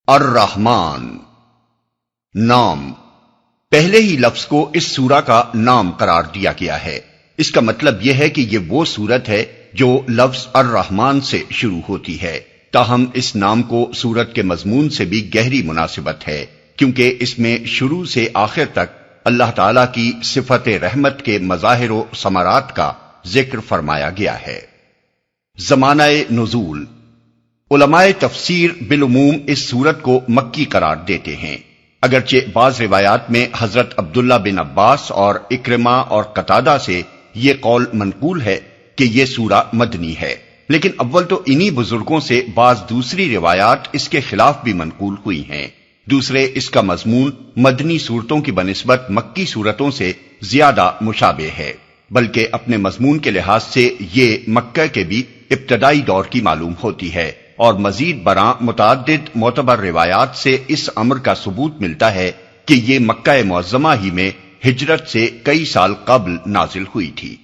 الرحمن نام پہلے ہی لفظ کو اس سورہ کا نام قرار دیا گیا ہے۔ اس کا مطلب یہ ہے کہ یہ وہ سورت ہے جو لفظ الرحمن سے شروع ہوتی ہے، تاہم اس نام کو سورت کے مضمون سے بھی گہری مناسبت ہے، کیونکہ اس میں شروع سے آخر تک اللہ تعالی کی صفت رحمت کے مظاہر و ثمرات کا ذکر فرمایا گیا ہے۔ زمانہ نزول، علماء تفسیر بالعموم اس سورت کو مکی قرار دیتے ہیں، اگرچہ بعض روایات میں حضرت عبداللہ بن عباس اور اکرمہ اور قتادہ سے یہ قول منقول ہے کہ یہ سورہ مدنی ہے، لیکن اول تو انہی بزرگوں سے بعض دوسری روایات اس کے خلاف بھی منقول ہوئی ہیں۔ دوسرے، اس کا مضمون مدنی صورتوں کی بنسبت مکی صورتوں سے زیادہ مشابہ ہے، بلکہ اپنے مضمون کے لحاظ سے یہ مکہ کے بھی ابتدائی دور کی معلوم ہوتی ہے، اور مزید برآں متعدد معتبر روایات سے اس امر کا ثبوت ملتا ہے کہ یہ مکہ معظمہ ہی میں ہجرت سے کئی سال قبل نازل ہوئی تھی۔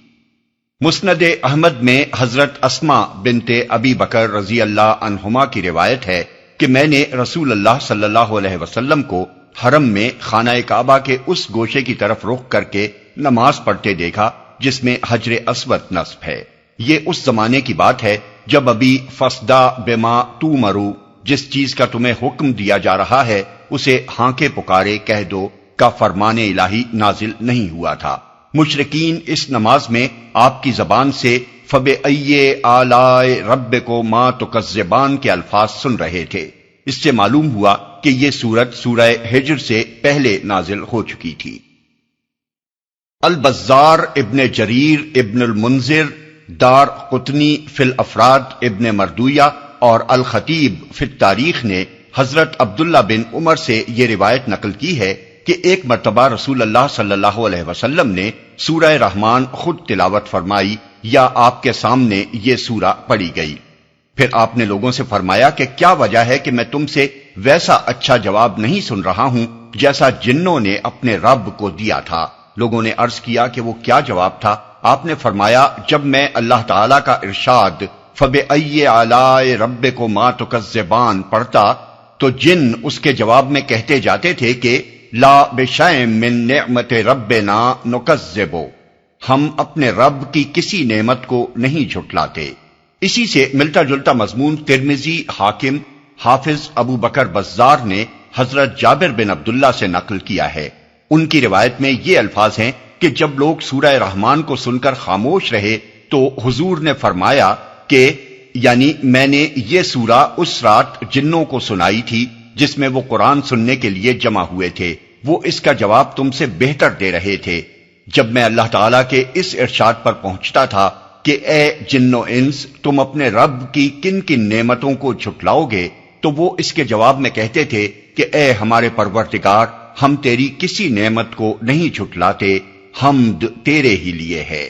مسند احمد میں حضرت اسماء بنت ابی بکر رضی اللہ عنہما کی روایت ہے کہ میں نے رسول اللہ صلی اللہ علیہ وسلم کو حرم میں خانہ کعبہ کے اس گوشے کی طرف رخ کر کے نماز پڑھتے دیکھا جس میں حجر اسود نصب ہے۔ یہ اس زمانے کی بات ہے جب ابھی فصدا بما تؤمروا، جس چیز کا تمہیں حکم دیا جا رہا ہے اسے ہانکے پکارے کہہ دو کا فرمان الہی نازل نہیں ہوا تھا۔ مشرکین اس نماز میں آپ کی زبان سے فَبِأَيِّ آلَاءِ رَبِّكُمَا تُكَذِّبَانِ کے الفاظ سن رہے تھے۔ اس سے معلوم ہوا کہ یہ سورت سورہ ہجر سے پہلے نازل ہو چکی تھی۔ البزار ابن جریر ابن المنذر، دار قطنی فی الافراد ابن مردویہ اور الخطیب فی التاریخ نے حضرت عبداللہ بن عمر سے یہ روایت نقل کی ہے کہ ایک مرتبہ رسول اللہ صلی اللہ علیہ وسلم نے سورہ رحمان خود تلاوت فرمائی یا آپ کے سامنے یہ سورہ پڑھی گئی۔ پھر آپ نے لوگوں سے فرمایا کہ کیا وجہ ہے کہ میں تم سے ویسا اچھا جواب نہیں سن رہا ہوں جیسا جنوں نے اپنے رب کو دیا تھا۔ لوگوں نے عرض کیا کہ وہ کیا جواب تھا؟ آپ نے فرمایا، جب میں اللہ تعالیٰ کا ارشاد فَبِأَيِّ آلَاءِ رَبِّكُمَا تُكَذِّبَانِ پڑھتا تو جن اس کے جواب میں کہتے جاتے تھے کہ لا بِشَيْءٍ مِّن نِعْمَتِ رَبِّنَا نُكَذِّبُ، ہم اپنے رب کی کسی نعمت کو نہیں جھٹلاتے۔ اسی سے ملتا جلتا مضمون ترمذی، حاکم، حافظ ابو بکر بزار نے حضرت جابر بن عبداللہ سے نقل کیا ہے۔ ان کی روایت میں یہ الفاظ ہیں کہ جب لوگ سورہ رحمان کو سن کر خاموش رہے تو حضور نے فرمایا کہ یعنی میں نے یہ سورہ اس رات جنوں کو سنائی تھی جس میں وہ قرآن سننے کے لیے جمع ہوئے تھے، وہ اس کا جواب تم سے بہتر دے رہے تھے۔ جب میں اللہ تعالیٰ کے اس ارشاد پر پہنچتا تھا کہ اے جن و انس، تم اپنے رب کی کن کن نعمتوں کو جھٹلاؤ گے، تو وہ اس کے جواب میں کہتے تھے کہ اے ہمارے پروردگار، ہم تیری کسی نعمت کو نہیں جھٹلاتے، حمد تیرے ہی لیے ہے۔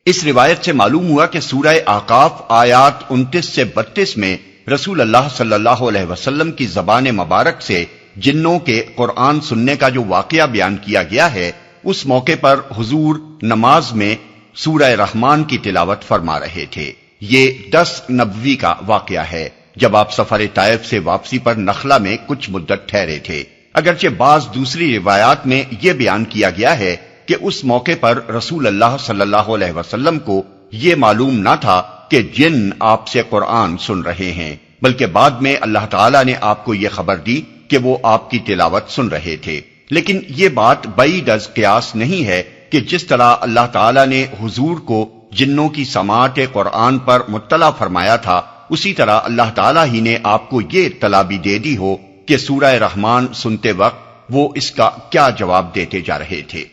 اس روایت سے معلوم ہوا کہ سورہ احقاف آیات 29 سے 32 میں رسول اللہ صلی اللہ علیہ وسلم کی زبان مبارک سے جنوں کے قرآن سننے کا جو واقعہ بیان کیا گیا ہے، اس موقع پر حضور نماز میں سورہ رحمان کی تلاوت فرما رہے تھے۔ یہ 10 نبوی کا واقعہ ہے جب آپ سفر طائف سے واپسی پر نخلا میں کچھ مدت ٹھہرے تھے۔ اگرچہ بعض دوسری روایات میں یہ بیان کیا گیا ہے کہ اس موقع پر رسول اللہ صلی اللہ علیہ وسلم کو یہ معلوم نہ تھا کہ جن آپ سے قرآن سن رہے ہیں، بلکہ بعد میں اللہ تعالیٰ نے آپ کو یہ خبر دی کہ وہ آپ کی تلاوت سن رہے تھے۔ لیکن یہ بات بعید از قیاس نہیں ہے کہ جس طرح اللہ تعالیٰ نے حضور کو جنوں کی سماعت قرآن پر مطلع فرمایا تھا، اسی طرح اللہ تعالیٰ ہی نے آپ کو یہ اطلاع بھی دے دی ہو کہ سورہ رحمان سنتے وقت وہ اس کا کیا جواب دیتے جا رہے تھے۔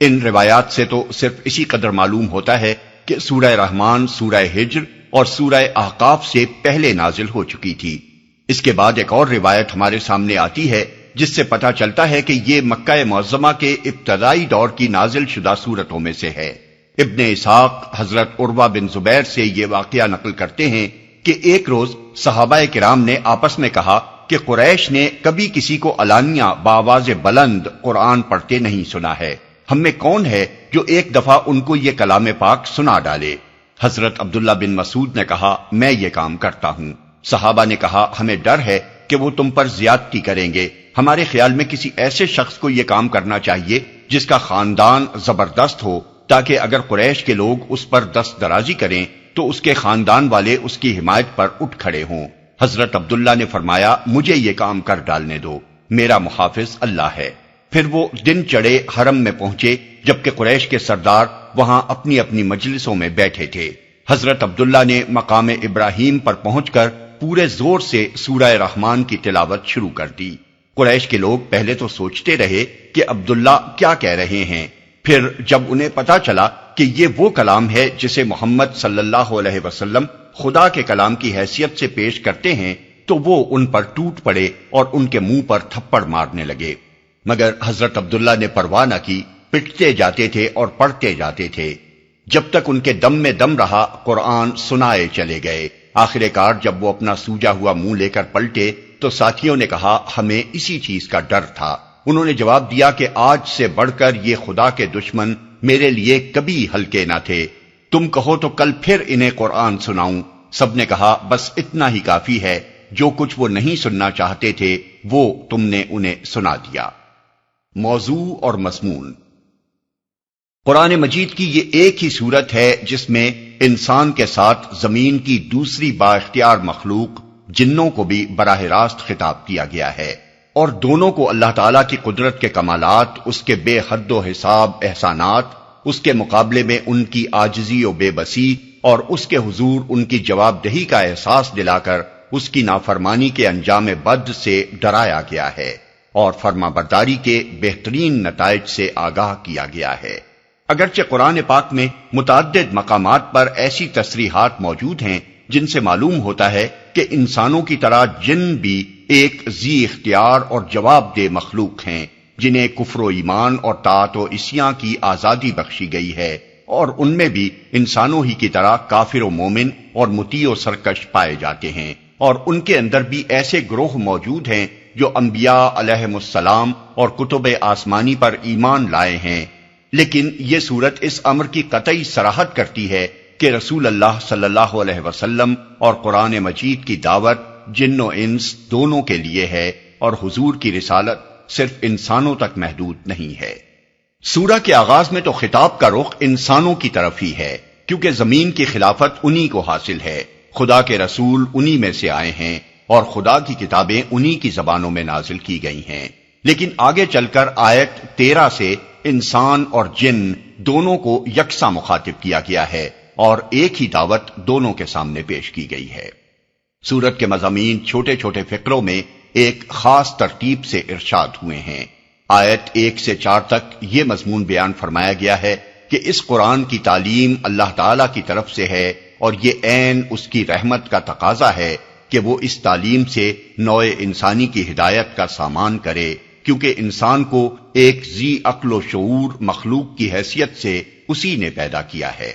ان روایات سے تو صرف اسی قدر معلوم ہوتا ہے کہ سورہ رحمان سورہ ہجر اور سورہ احقاف سے پہلے نازل ہو چکی تھی۔ اس کے بعد ایک اور روایت ہمارے سامنے آتی ہے جس سے پتہ چلتا ہے کہ یہ مکہ معظمہ کے ابتدائی دور کی نازل شدہ سورتوں میں سے ہے۔ ابن اسحاق حضرت عروہ بن زبیر سے یہ واقعہ نقل کرتے ہیں کہ ایک روز صحابہ کرام نے آپس میں کہا کہ قریش نے کبھی کسی کو علانیہ بآواز بلند قرآن پڑھتے نہیں سنا ہے، ہم میں کون ہے جو ایک دفعہ ان کو یہ کلام پاک سنا ڈالے؟ حضرت عبداللہ بن مسعود نے کہا میں یہ کام کرتا ہوں۔ صحابہ نے کہا ہمیں ڈر ہے کہ وہ تم پر زیادتی کریں گے، ہمارے خیال میں کسی ایسے شخص کو یہ کام کرنا چاہیے جس کا خاندان زبردست ہو، تاکہ اگر قریش کے لوگ اس پر دست درازی کریں تو اس کے خاندان والے اس کی حمایت پر اٹھ کھڑے ہوں۔ حضرت عبداللہ نے فرمایا، مجھے یہ کام کر ڈالنے دو، میرا محافظ اللہ ہے۔ پھر وہ دن چڑھے حرم میں پہنچے، جبکہ قریش کے سردار وہاں اپنی اپنی مجلسوں میں بیٹھے تھے۔ حضرت عبداللہ نے مقام ابراہیم پر پہنچ کر پورے زور سے سورہ رحمان کی تلاوت شروع کر دی۔ قریش کے لوگ پہلے تو سوچتے رہے کہ عبداللہ کیا کہہ رہے ہیں، پھر جب انہیں پتا چلا کہ یہ وہ کلام ہے جسے محمد صلی اللہ علیہ وسلم خدا کے کلام کی حیثیت سے پیش کرتے ہیں، تو وہ ان پر ٹوٹ پڑے اور ان کے منہ پر تھپڑ مارنے لگے، مگر حضرت عبداللہ نے پرواہ نہ کی، پٹتے جاتے تھے اور پڑھتے جاتے تھے جب تک ان کے دم میں دم رہا۔ قرآن سنائے چلے گئے۔ آخر کار جب وہ اپنا سوجا ہوا منہ لے کر پلٹے تو ساتھیوں نے کہا، ہمیں اسی چیز کا ڈر تھا۔ انہوں نے جواب دیا کہ آج سے بڑھ کر یہ خدا کے دشمن میرے لیے کبھی ہلکے نہ تھے، تم کہو تو کل پھر انہیں قرآن سناؤں۔ سب نے کہا، بس اتنا ہی کافی ہے، جو کچھ وہ نہیں سننا چاہتے تھے وہ تم نے انہیں سنا دیا۔ موضوع اور مضمون۔ قرآن مجید کی یہ ایک ہی صورت ہے جس میں انسان کے ساتھ زمین کی دوسری با اختیار مخلوق جنوں کو بھی براہ راست خطاب کیا گیا ہے، اور دونوں کو اللہ تعالیٰ کی قدرت کے کمالات، اس کے بے حد و حساب احسانات، اس کے مقابلے میں ان کی عاجزی و بے بسی، اور اس کے حضور ان کی جواب دہی کا احساس دلا کر اس کی نافرمانی کے انجام بد سے ڈرایا گیا ہے، اور فرما برداری کے بہترین نتائج سے آگاہ کیا گیا ہے۔ اگرچہ قرآن پاک میں متعدد مقامات پر ایسی تصریحات موجود ہیں جن سے معلوم ہوتا ہے کہ انسانوں کی طرح جن بھی ایک ذی اختیار اور جواب دہ مخلوق ہیں، جنہیں کفر و ایمان اور طاعت و عصیاں کی آزادی بخشی گئی ہے، اور ان میں بھی انسانوں ہی کی طرح کافر و مومن اور مطیع و سرکش پائے جاتے ہیں، اور ان کے اندر بھی ایسے گروہ موجود ہیں جو انبیاء علیہم السلام اور کتب آسمانی پر ایمان لائے ہیں۔ لیکن یہ صورت اس امر کی قطعی صراحت کرتی ہے کہ رسول اللہ صلی اللہ علیہ وسلم اور قرآن مجید کی دعوت جن و انس دونوں کے لیے ہے، اور حضور کی رسالت صرف انسانوں تک محدود نہیں ہے۔ سورہ کے آغاز میں تو خطاب کا رخ انسانوں کی طرف ہی ہے، کیونکہ زمین کی خلافت انہی کو حاصل ہے، خدا کے رسول انہی میں سے آئے ہیں، اور خدا کی کتابیں انہی کی زبانوں میں نازل کی گئی ہیں۔ لیکن آگے چل کر آیت 13 سے انسان اور جن دونوں کو یکساں مخاطب کیا گیا ہے، اور ایک ہی دعوت دونوں کے سامنے پیش کی گئی ہے۔ سورت کے مضامین چھوٹے چھوٹے فقروں میں ایک خاص ترتیب سے ارشاد ہوئے ہیں۔ آیت 1 سے 4 تک یہ مضمون بیان فرمایا گیا ہے کہ اس قرآن کی تعلیم اللہ تعالی کی طرف سے ہے، اور یہ عین اس کی رحمت کا تقاضا ہے کہ وہ اس تعلیم سے نوع انسانی کی ہدایت کا سامان کرے، کیونکہ انسان کو ایک ذی عقل و شعور مخلوق کی حیثیت سے اسی نے پیدا کیا ہے۔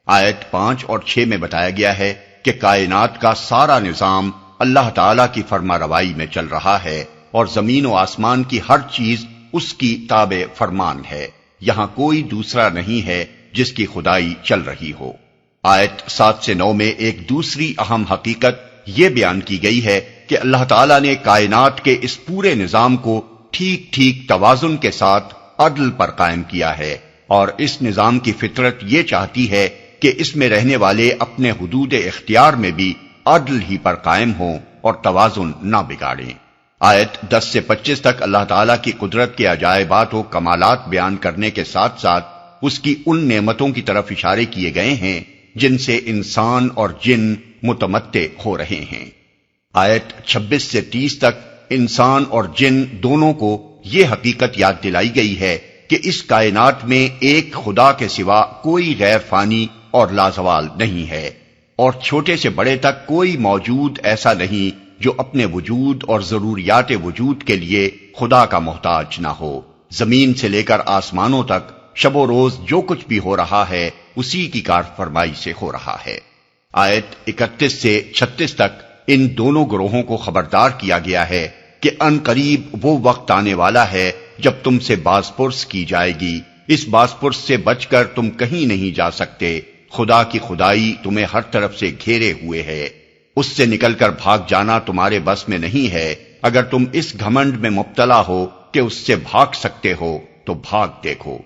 آیت 5 اور 6 میں بتایا گیا ہے کہ کائنات کا سارا نظام اللہ تعالیٰ کی فرما روائی میں چل رہا ہے، اور زمین و آسمان کی ہر چیز اس کی تابع فرمان ہے، یہاں کوئی دوسرا نہیں ہے جس کی خدائی چل رہی ہو۔ آیت 7 سے 9 میں ایک دوسری اہم حقیقت یہ بیان کی گئی ہے کہ اللہ تعالیٰ نے کائنات کے اس پورے نظام کو ٹھیک ٹھیک توازن کے ساتھ عدل پر قائم کیا ہے، اور اس نظام کی فطرت یہ چاہتی ہے کہ اس میں رہنے والے اپنے حدود اختیار میں بھی عدل ہی پر قائم ہوں اور توازن نہ بگاڑیں۔ آیت 10 سے 25 تک اللہ تعالیٰ کی قدرت کے عجائبات و کمالات بیان کرنے کے ساتھ ساتھ اس کی ان نعمتوں کی طرف اشارے کیے گئے ہیں جن سے انسان اور جن متمتع ہو رہے ہیں۔ آیت 26 سے 30 تک انسان اور جن دونوں کو یہ حقیقت یاد دلائی گئی ہے کہ اس کائنات میں ایک خدا کے سوا کوئی غیر فانی اور لازوال نہیں ہے، اور چھوٹے سے بڑے تک کوئی موجود ایسا نہیں جو اپنے وجود اور ضروریات وجود کے لیے خدا کا محتاج نہ ہو۔ زمین سے لے کر آسمانوں تک شب و روز جو کچھ بھی ہو رہا ہے اسی کی کار فرمائی سے ہو رہا ہے۔ آیت 31 سے 36 تک ان دونوں گروہوں کو خبردار کیا گیا ہے کہ ان قریب وہ وقت آنے والا ہے جب تم سے باز پرس کی جائے گی، اس باز پرس سے بچ کر تم کہیں نہیں جا سکتے، خدا کی خدائی تمہیں ہر طرف سے گھیرے ہوئے ہے۔ اس سے نکل کر بھاگ جانا تمہارے بس میں نہیں ہے۔ اگر تم اس گھمنڈ میں مبتلا ہو کہ اس سے بھاگ سکتے ہو تو بھاگ دیکھو۔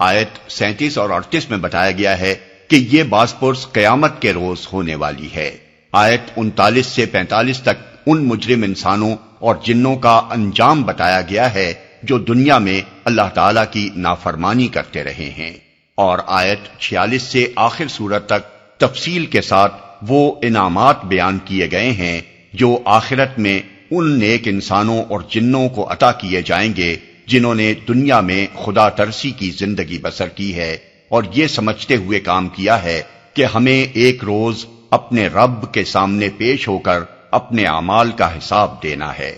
آیت 37 اور 38 میں بتایا گیا ہے کہ یہ باز پرس قیامت کے روز ہونے والی ہے۔ آیت 39 سے 45 تک ان مجرم انسانوں اور جنوں کا انجام بتایا گیا ہے جو دنیا میں اللہ تعالیٰ کی نافرمانی کرتے رہے ہیں، اور آیت 46 سے آخر سورت تک تفصیل کے ساتھ وہ انعامات بیان کیے گئے ہیں جو آخرت میں ان نیک انسانوں اور جنوں کو عطا کیے جائیں گے جنہوں نے دنیا میں خدا ترسی کی زندگی بسر کی ہے اور یہ سمجھتے ہوئے کام کیا ہے کہ ہمیں ایک روز اپنے رب کے سامنے پیش ہو کر اپنے اعمال کا حساب دینا ہے۔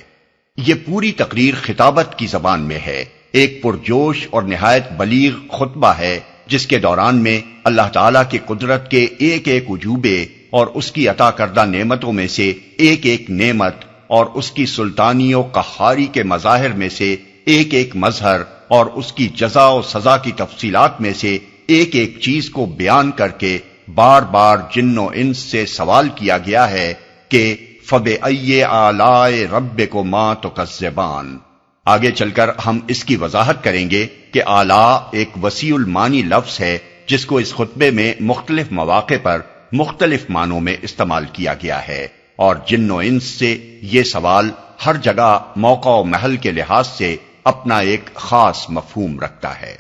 یہ پوری تقریر خطابت کی زبان میں ہے، ایک پرجوش اور نہایت بلیغ خطبہ ہے جس کے دوران میں اللہ تعالیٰ کی قدرت کے ایک ایک عجوبے اور اس کی عطا کردہ نعمتوں میں سے ایک ایک نعمت اور اس کی سلطانی و قہاری کے مظاہر میں سے ایک ایک مظہر اور اس کی جزا و سزا کی تفصیلات میں سے ایک ایک چیز کو بیان کر کے بار بار جن و انس سے سوال کیا گیا ہے کہ فَبِأَيِّ آلَاءِ رَبِّكُمَا تُكَذِّبَانِ۔ آگے چل کر ہم اس کی وضاحت کریں گے کہ آلاء ایک وسیع المانی لفظ ہے جس کو اس خطبے میں مختلف مواقع پر مختلف معنوں میں استعمال کیا گیا ہے، اور جن و انس سے یہ سوال ہر جگہ موقع و محل کے لحاظ سے اپنا ایک خاص مفہوم رکھتا ہے۔